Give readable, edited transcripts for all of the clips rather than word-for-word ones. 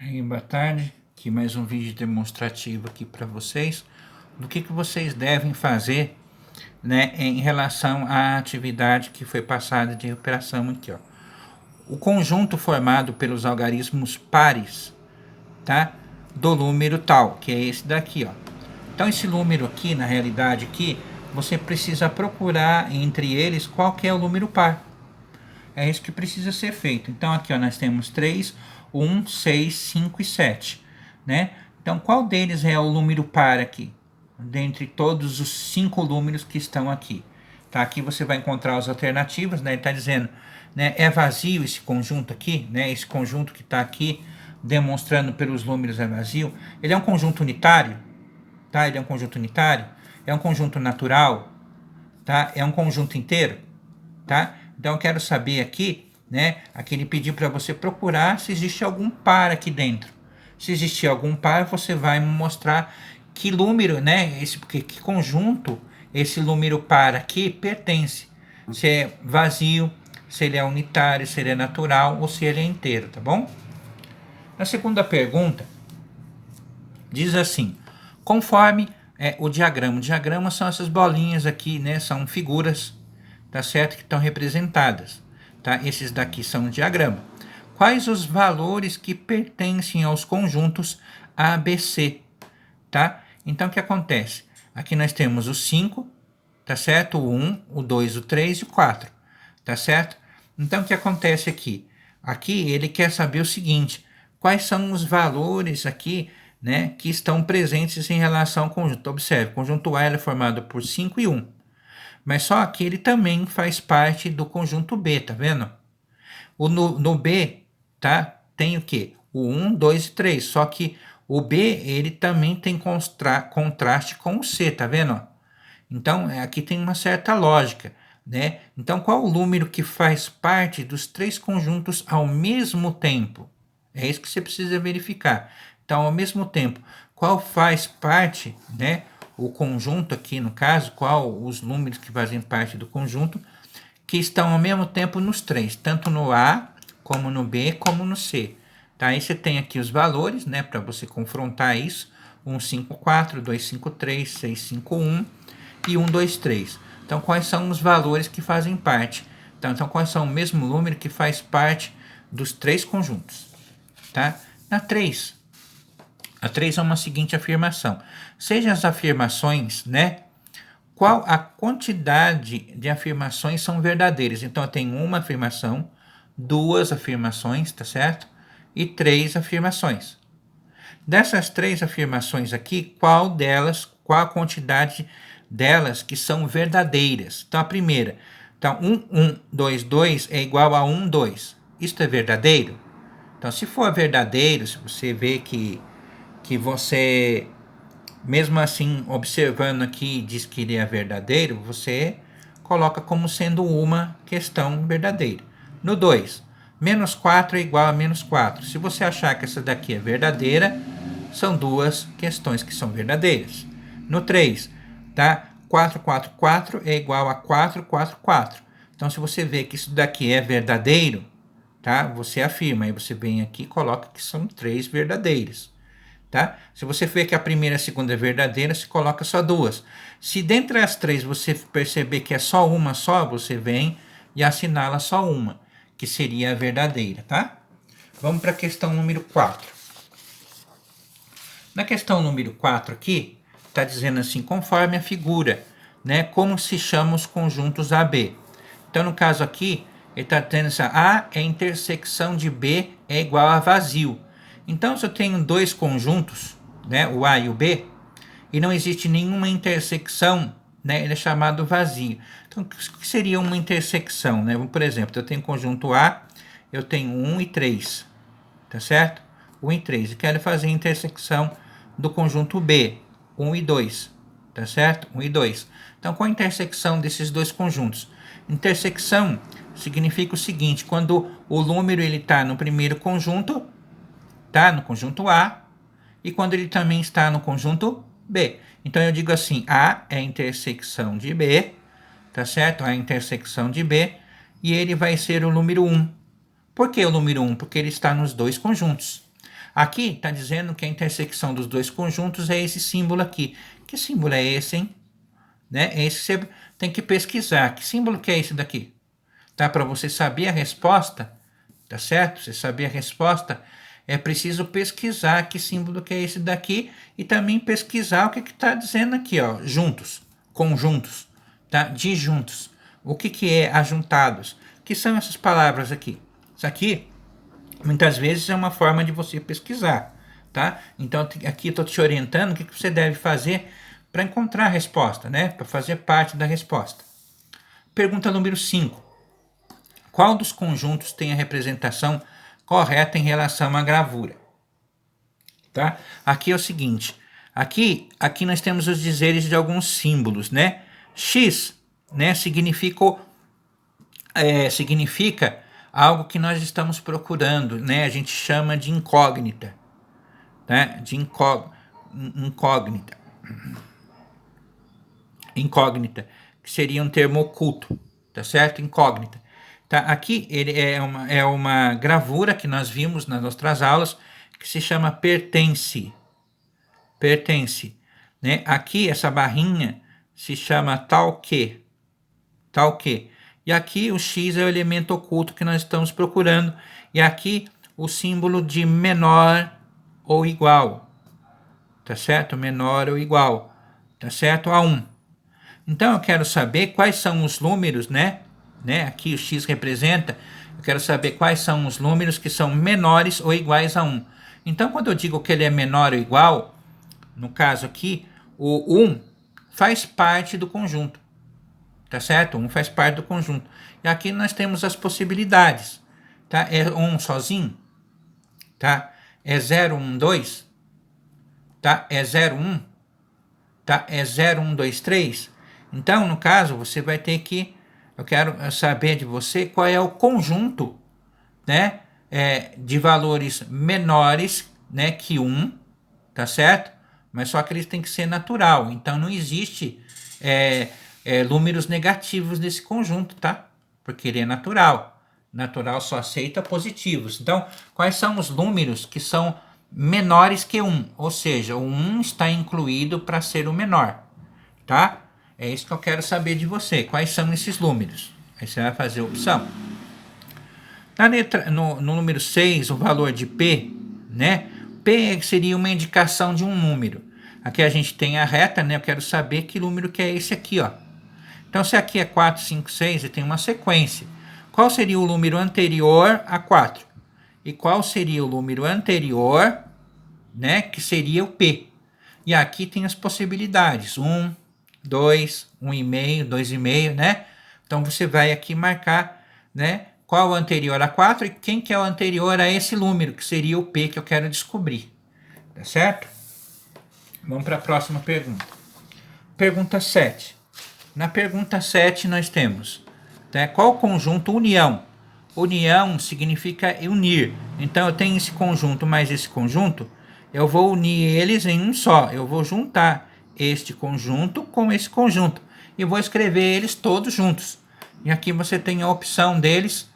Aí, boa tarde, aqui mais um vídeo demonstrativo aqui para vocês do que vocês devem fazer, né, em relação à atividade que foi passada de recuperação aqui, ó. O conjunto formado pelos algarismos pares, tá, do número tal, que é esse daqui, ó. Então esse número aqui, na realidade aqui, você precisa procurar entre eles qual que é o número par. É isso que precisa ser feito. Então aqui, ó, nós temos 3, 1, 6, 5 e 7, né? Então qual deles é o número par aqui? Dentre todos os 5 números que estão aqui. Tá? Aqui você vai encontrar as alternativas, né? Ele está dizendo, né, é vazio esse conjunto aqui, né? Esse conjunto que está aqui demonstrando pelos números é vazio. Ele é um conjunto unitário, tá? Ele é um conjunto unitário, é um conjunto natural, tá? É um conjunto inteiro, tá? Então eu quero saber aqui, né? Aqui ele pediu para você procurar se existe algum par aqui dentro. Se existir algum par, você vai me mostrar que número, né? Que conjunto esse número par aqui pertence. Se é vazio, se ele é unitário, se ele é natural ou se ele é inteiro, tá bom? Na segunda pergunta, diz assim: conforme o diagrama. O diagrama são essas bolinhas aqui, né? São figuras, tá certo? Que estão representadas, tá? Esses daqui são o diagrama. Quais os valores que pertencem aos conjuntos ABC, tá? Então, o que acontece? Aqui nós temos o 5, tá certo? O 1, o 2, o 3 e o 4, tá certo? Então, o que acontece aqui? Aqui ele quer saber o seguinte: quais são os valores aqui, né, que estão presentes em relação ao conjunto. Observe, o conjunto A é formado por 5 e 1. Mas só que ele também faz parte do conjunto B, tá vendo? No B, tá? Tem o quê? O 1, 2 e 3. Só que o B, ele também tem contraste com o C, tá vendo? Então, aqui tem uma certa lógica, né? Então, qual o número que faz parte dos três conjuntos ao mesmo tempo? É isso que você precisa verificar. Então, ao mesmo tempo, qual faz parte, né? O conjunto aqui, no caso, qual os números que fazem parte do conjunto, que estão ao mesmo tempo nos três, tanto no A, como no B, como no C. Tá? Aí você tem aqui os valores, né? Para você confrontar isso. 1, 5, 4, 2, 5, 3, 6, 5, 1 e 1, 2, 3. Então, quais são os valores que fazem parte? Então, quais são o mesmo número que faz parte dos três conjuntos? Tá? Na 3, a 3 é uma seguinte afirmação. Sejam as afirmações, né? Qual a quantidade de afirmações são verdadeiras? Então, eu tenho uma afirmação, duas afirmações, tá certo? E três afirmações. Dessas três afirmações aqui, qual a quantidade delas que são verdadeiras? Então, a primeira, então, 1, 1, 2, 2 é igual a 1, 2. Isto é verdadeiro? Então, se for verdadeiro, se você vê que você, mesmo assim, observando aqui, diz que ele é verdadeiro, você coloca como sendo uma questão verdadeira. No 2, menos 4 é igual a menos 4. Se você achar que essa daqui é verdadeira, são duas questões que são verdadeiras. No 3, tá? 4, 4, 4 é igual a 4, 4, 4. Então, se você vê que isso daqui é verdadeiro, tá? Você afirma, aí você vem aqui e coloca que são três verdadeiras. Tá? Se você vê que a primeira e a segunda é verdadeira, você coloca só duas. Se dentre as três você perceber que é só uma só, você vem e assinala só uma, que seria a verdadeira, tá? Vamos para a questão número 4. Na questão número 4 aqui, está dizendo assim, conforme a figura, né, como se chamam os conjuntos AB. Então, no caso aqui, ele está dizendo assim, A é intersecção de B é igual a vazio. Então, se eu tenho dois conjuntos, né, o A e o B, e não existe nenhuma intersecção, né, ele é chamado vazio. Então, o que seria uma intersecção? Né? Por exemplo, eu tenho conjunto A, eu tenho 1 e 3, tá certo? 1 e 3, e quero fazer a intersecção do conjunto B, 1 e 2, tá certo? 1 e 2. Então, qual a intersecção desses dois conjuntos? Intersecção significa o seguinte, quando o número está no primeiro conjunto, tá? No conjunto A, e quando ele também está no conjunto B. Então, eu digo assim, A é a intersecção de B, tá certo? A é a intersecção de B, e ele vai ser o número 1. Por que o número 1? Porque ele está nos dois conjuntos. Aqui está dizendo que a intersecção dos dois conjuntos é esse símbolo aqui. Que símbolo é esse, hein? Né? Esse você tem que pesquisar. Que símbolo que é esse daqui? Tá? Para você saber a resposta, tá certo? Você saber a resposta, é preciso pesquisar que símbolo que é esse daqui e também pesquisar o que está dizendo aqui, ó, juntos, conjuntos, tá? Disjuntos. O que é ajuntados? Que são essas palavras aqui? Isso aqui, muitas vezes, é uma forma de você pesquisar, tá? Então, aqui eu estou te orientando o que você deve fazer para encontrar a resposta, né? Para fazer parte da resposta. Pergunta número 5. Qual dos conjuntos tem a representação correta em relação à gravura? Tá? Aqui é o seguinte, aqui nós temos os dizeres de alguns símbolos, né? X, né, significa algo que nós estamos procurando, né? A gente chama de incógnita, né? De incógnita. Incógnita, que seria um termo oculto, tá certo? Incógnita. Tá? Aqui ele é uma gravura que nós vimos nas outras aulas, que se chama pertence. Pertence. Né? Aqui essa barrinha se chama tal que. Tal que. E aqui o X é o elemento oculto que nós estamos procurando. E aqui o símbolo de menor ou igual. Tá certo? Menor ou igual. Tá certo? A 1. Então eu quero saber quais são os números, né? Aqui o X representa, eu quero saber quais são os números que são menores ou iguais a 1. Então, quando eu digo que ele é menor ou igual, no caso aqui, o 1 faz parte do conjunto, tá certo? 1 faz parte do conjunto. E aqui nós temos as possibilidades, tá? É 1 sozinho, tá? É 0, 1, 2, tá? É 0, 1, tá? É 0, 1, 2, 3. Então, no caso, você vai ter que... Eu quero saber de você qual é o conjunto, né, de valores menores, né, que 1, tá certo? Mas só que eles têm que ser natural. Então, não existe números negativos nesse conjunto, tá? Porque ele é natural. Natural só aceita positivos. Então, quais são os números que são menores que 1? Ou seja, o 1 está incluído para ser o menor, tá? É isso que eu quero saber de você. Quais são esses números? Aí você vai fazer a opção. No número 6, o valor de P, né? P seria uma indicação de um número. Aqui a gente tem a reta, né? Eu quero saber que número que é esse aqui, ó. Então, se aqui é 4, 5, 6 e tem uma sequência, qual seria o número anterior a 4? E qual seria o número anterior, né? Que seria o P. E aqui tem as possibilidades. 1, 2, 1,5, 2,5, né? Então, você vai aqui marcar, né? Qual o anterior a 4 e quem que é o anterior a esse número, que seria o P que eu quero descobrir. Tá certo? Vamos para a próxima pergunta. Pergunta 7. Na pergunta 7 nós temos, né, qual o conjunto união? União significa unir. Então, eu tenho esse conjunto mais esse conjunto, eu vou unir eles em um só. Eu vou juntar este conjunto com esse conjunto e vou escrever eles todos juntos. E aqui você tem a opção deles,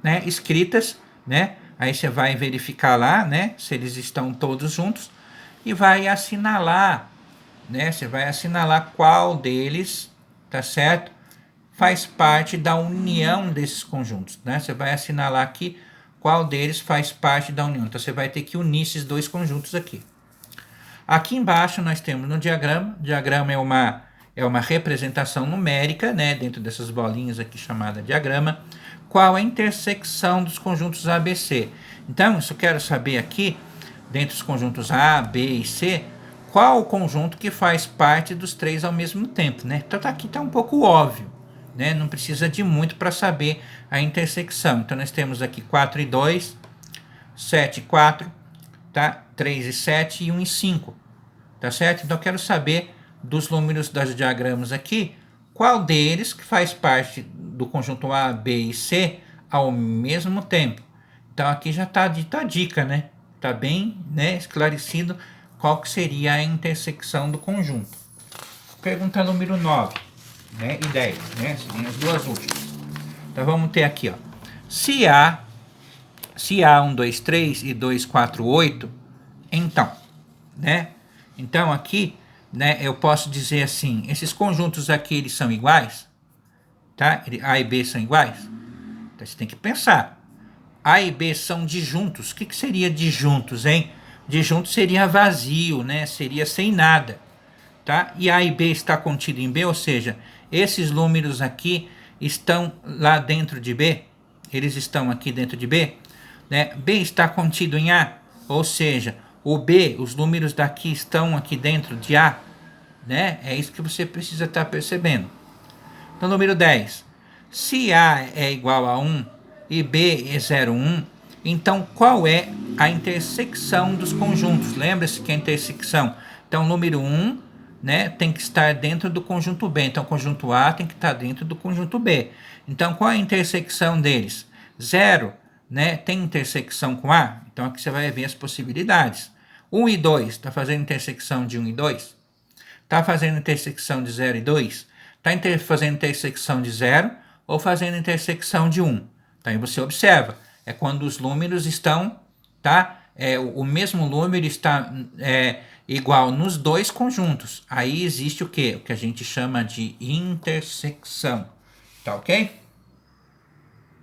né, escritas, né? Aí você vai verificar lá, né, se eles estão todos juntos e vai assinalar, né? Você vai assinalar qual deles, tá certo? Faz parte da união desses conjuntos, né? Você vai assinalar aqui qual deles faz parte da união. Então você vai ter que unir esses dois conjuntos aqui. Aqui embaixo nós temos no diagrama. O diagrama é uma representação numérica, né, dentro dessas bolinhas aqui chamada diagrama. Qual a intersecção dos conjuntos A, B, C? Então, isso eu quero saber aqui, dentro dos conjuntos A, B e C, qual o conjunto que faz parte dos três ao mesmo tempo, né? Então, aqui está um pouco óbvio, né? Não precisa de muito para saber a intersecção. Então, nós temos aqui 4 e 2, 7 e 4, tá? 3 e 7 e 1 e 5, tá certo? Então, eu quero saber dos números dos diagramas aqui, qual deles que faz parte do conjunto A, B e C ao mesmo tempo. Então, aqui já está dita a dica, né? Está bem, né, esclarecido qual que seria a intersecção do conjunto. Pergunta número 9, né, e 10, né? Seriam as duas últimas. Então, vamos ter aqui, ó. Se A 1, 2, 3 e 2, 4, 8, então, né? Então aqui, né, eu posso dizer assim, esses conjuntos aqui eles são iguais, tá? A e B são iguais. Então você tem que pensar. A e B são disjuntos. O que seria disjuntos, hein? Disjunto seria vazio, né? Seria sem nada, tá? E A e B está contido em B, ou seja, esses números aqui estão lá dentro de B. Eles estão aqui dentro de B, né? B está contido em A, ou seja, o B, os números daqui estão aqui dentro de A, né? É isso que você precisa estar percebendo. Então, número 10. Se A é igual a 1 e B é 0, 1, então qual é a intersecção dos conjuntos? Lembra-se que a intersecção, então, número 1, né, tem que estar dentro do conjunto B. Então, o conjunto A tem que estar dentro do conjunto B. Então, qual é a intersecção deles? 0, né, tem intersecção com A? Então, aqui você vai ver as possibilidades. 1 e 2, está fazendo intersecção de 1 e 2? Está fazendo intersecção de 0 e 2? Está fazendo intersecção de 0 ou fazendo intersecção de 1? Então, aí você observa. É quando os números estão, tá? O mesmo número está igual nos dois conjuntos. Aí existe o quê? O que a gente chama de intersecção. Tá ok?